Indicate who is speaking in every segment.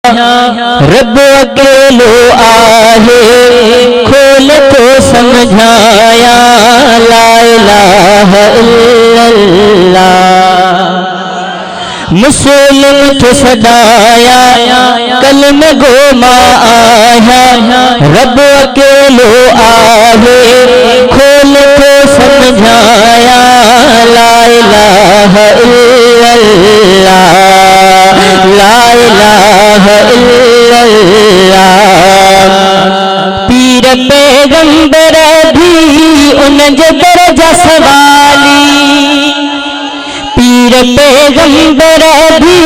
Speaker 1: रब अकेलो आहे खोल तो समझाया ला इलाहा इल्लल्लाह। मुस्लिम तो सदाया कलम गो आया रब अकेलो आहे खोल तो समझाया ला इलाहा इल्लल्लाह ला इलाहा इल्लल्लाह। पीर पैगंबर भी उन जो दर्जा सवाली पीर पैगंबर भी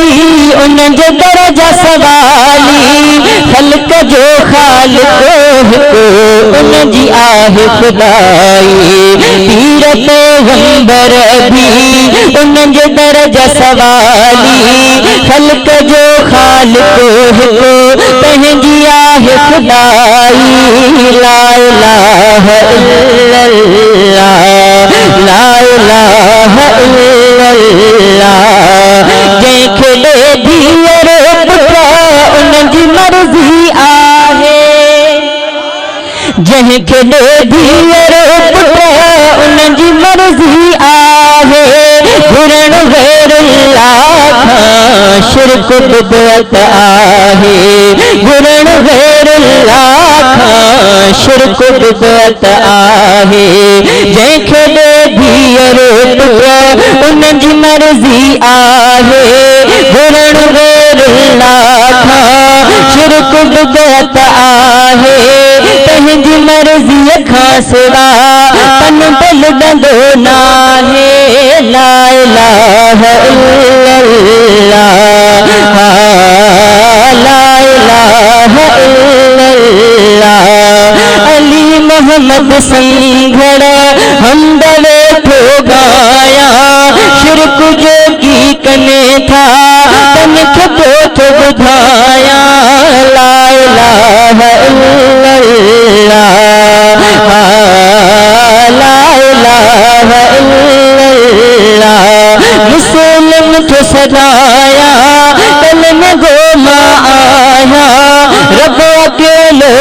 Speaker 1: उन जो दर्जा सवाली खल्क जो खालिक उन जी आहे खुदाई। पीर पैगंबर भी उन जो दर्जा सवाली खल्क जो खालिक पंहिंजी आहे खुदाई। ला इलाहा इल्लल्लाह ला इलाहा इल्लल्लाह। जंहिंखे ॾे धीअर पुटु उन जी मर्ज़ी आहे जंहिंखे ॾे धीअर पुटु उन जी मर्ज़ी आहे। घुरण गैरुल्लाह खां शिरक बिदअत आहे घुरण गैरुल्लाह खां शिरक बिदअत आहे। जंहिंखे ॾे धीअर पुटु उन जी मर्ज़ी आहे घुरण गैरुल्लाह खां शिरक बिदअत आहे। पंहिंजी मर्ज़ीअ खां सिवा पन बलंदो नाहे। ला इलाहा इल्लल्लाह ला इलाहा इल्लल्लाह। अली मोहम्मद संघड़ हमद वेठो गाया शिरक जो की कने था तनखे पोइ ॿुधाया। ला इलाहा इल्लल्लाह ला इलाहा इल्लल्लाह। मुस्लिम तो सदाया कलम गो आया रब अकेलो